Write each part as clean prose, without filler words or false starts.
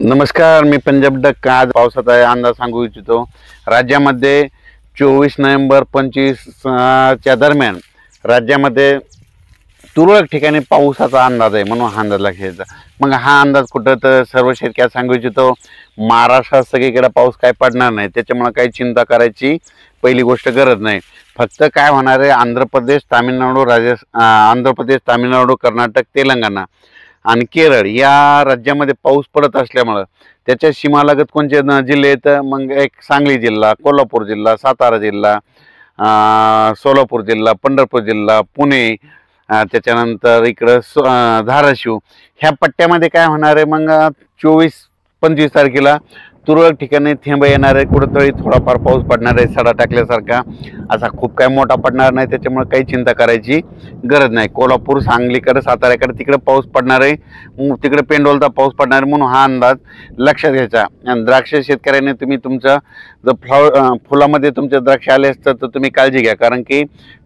नमस्कार, मी पंजाब डक आज पावसाचा अंदाज सांगू इच्छितो। राज्यामध्ये 24 नोव्हेंबर 25 च्या दरम्यान राज्यामध्ये तुरळक ठिकाणी पावसाचा अंदाज आहे, म्हणून हा अंदाज लक्षात घ्यायचा। मग हा अंदाज कुठं तर सर्व शेतकऱ्यांना सांगू इच्छितो, महाराष्ट्रात सगळीकडे पाऊस काय पडणार नाही, त्याच्यामुळे काही चिंता करायची पहिली गोष्ट गरज नाही। फक्त काय होणार आहे, आंध्र प्रदेश, तामिळनाडू, कर्नाटक, तेलंगणा आणि केरळ या राज्यामध्ये पाऊस पडत असल्यामुळे त्याच्या सीमालगत कोणते जिल्हे आहेत, मग एक सांगली जिल्हा, कोल्हापूर जिल्हा, सातारा जिल्हा, सोलापूर जिल्हा, पंढरपूर जिल्हा, पुणे, त्याच्यानंतर इकडं धाराशिव ह्या पट्ट्यामध्ये काय होणार आहे, मग 24-25 तारखेला तुरळक ठिकाणी थेंब येणार आहे, कुठंतरी थोडाफार पाऊस पडणार आहे, सडा टाकल्यासारखा, असा खूप काय मोठा पडणार नाही, त्याच्यामुळे काही चिंता करायची गरज नाही। कोल्हापूर, सांगलीकडे, साताऱ्याकडे तिकडे पाऊस पडणार आहे, तिकडे पेंडोलचा पाऊस पडणार आहे, म्हणून हा अंदाज लक्षात घ्यायचा। आणि द्राक्ष शेतकऱ्याने तुम्ही तुमचं जर फुलामध्ये तुमचे द्राक्ष आले असतात तर तुम्ही काळजी घ्या, कारण की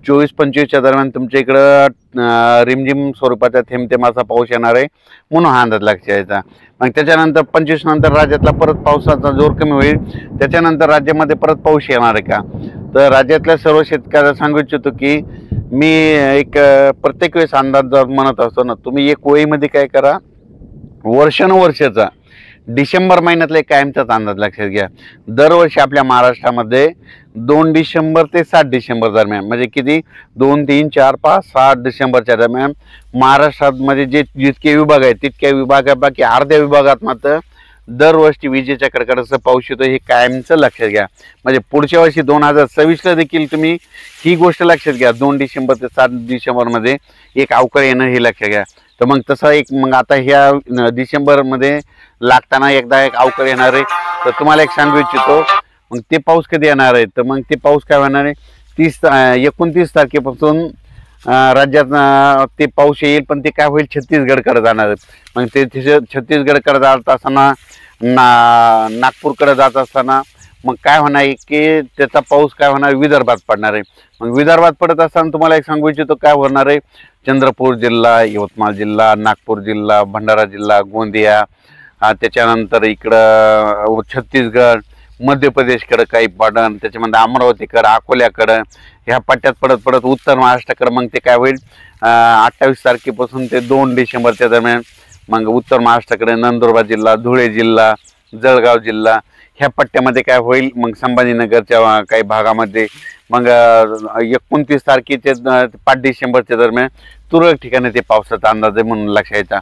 24-25च्या दरम्यान तुमच्या इकडं रिमझिम स्वरूपाचा थेंब पाऊस येणार आहे, म्हणून हा अंदाज लक्षात घ्यायचा। मग त्याच्यानंतर 25 नंतर राज्यातला परत पावसाचा जोर कमी होईल, त्याच्यानंतर राज्यामध्ये परत पाऊस येणार आहे का, तर राज्यातल्या सर्व शेतकऱ्यांना सांगू इच्छितो की मी एक प्रत्येक वेळेस अंदाज जर म्हणत असतो ना, तुम्ही एक वहीमध्ये काय करा, वर्षानुवर्षाचा डिसेंबर महिन्यातला एक कायमचाच अंदाज लक्षात घ्या। दरवर्षी आपल्या महाराष्ट्रामध्ये 2 डिसेंबर ते 7 डिसेंबर दरम्यान, म्हणजे किती 2, 3, 4, 5, 7 डिसेंबरच्या दरम्यान महाराष्ट्रामध्ये जितके विभाग आहेत तितक्या विभागापैकी अर्ध्या विभागात मात्र दरवर्षी विजेच्या कडकडाटाचा पाऊस येतो, हे कायमचं लक्षात घ्या। म्हणजे पुढच्या वर्षी 2026ला देखील तुम्ही ही गोष्ट लक्षात घ्या, 2 डिसेंबर ते 7 डिसेंबरमध्ये एक अवकाळी येणं हे लक्षात घ्या। तर मग तसा एक मग आता ह्या डिसेंबरमध्ये लागताना एकदा एक अवकाळी येणार आहे, तर तुम्हाला एक सांगू इच्छितो, मग ते पाऊस कधी येणार आहे, तर मग ते पाऊस काय होणार आहे, 29 तारखेपासून राज्यात ते पाऊस येईल, पण ते काय होईल, छत्तीसगडकडे जाणार आहे। मग ते छत्तीसगडकडे जात असताना नागपूरकडे जात असताना मग काय होणार आहे की त्याचा पाऊस काय होणार, विदर्भात पडणार आहे। मग विदर्भात पडत असताना तुम्हाला एक सांगू इच्छितो काय होणार आहे, चंद्रपूर जिल्हा, यवतमाळ जिल्हा, नागपूर जिल्हा, भंडारा जिल्हा, गोंदिया, त्याच्यानंतर इकडं छत्तीसगड, मध्य प्रदेशकडे काही पडन, त्याच्यामध्ये अमरावतीकडं, अकोल्याकडं ह्या पट्ट्यात पडत पडत उत्तर महाराष्ट्राकडे मग ते काय होईल, 28 तारखेपासून ते 2 डिसेंबरच्या दरम्यान मग उत्तर महाराष्ट्राकडे नंदुरबार जिल्हा, धुळे जिल्हा, जळगाव जिल्हा ह्या पट्ट्यामध्ये काय होईल, मग संभाजीनगरच्या काही भागामध्ये मग 29 तारखेचे 5 डिसेंबरच्या दरम्यान तुरळक ठिकाणी ते पावसाचा अंदाज आहे, म्हणून लक्षात घ्यायचा।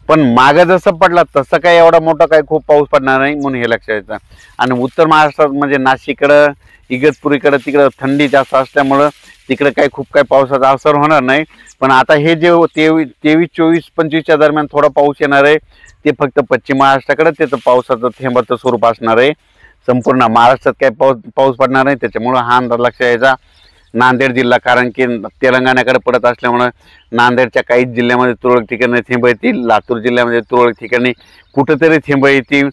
पण मागं जसं पडला तसं काही एवढा मोठा काही खूप पाऊस पडणार नाही, म्हणून हे लक्षात घ्यायचं। आणि उत्तर महाराष्ट्रात म्हणजे नाशिककडं, इगतपुरीकडं तिकडं थंडी जास्त असल्यामुळं तिकडे काही खूप काही पावसाचा असर होणार नाही। पण आता हे जे 23, 24, 25च्या दरम्यान थोडा पाऊस येणार आहे, ते फक्त पश्चिम महाराष्ट्राकडे त्याचं पावसाचं थेंबाचं स्वरूप असणार आहे, संपूर्ण महाराष्ट्रात काही पाऊस पडणार नाही, त्याच्यामुळं हा अंदाज लक्षात घ्यायचा। नांदेड जिल्हा, कारण की तेलंगणाकडे पडत असल्यामुळं नांदेडच्या काही जिल्ह्यामध्ये तुरळक ठिकाणी थेंब येतील, लातूर जिल्ह्यामध्ये तुरळक ठिकाणी कुठंतरी थेंब येतील,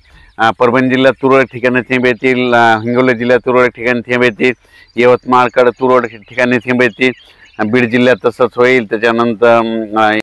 परभणी जिल्ह्यात तुरळक ठिकाणी थेंब येतील, हिंगोली जिल्ह्यात तुरळक ठिकाणी थेंब येतील, यवतमाळकडे तुरळक ठिकाणी थेंब येतील, बीड जिल्ह्यात तसंच होईल, त्याच्यानंतर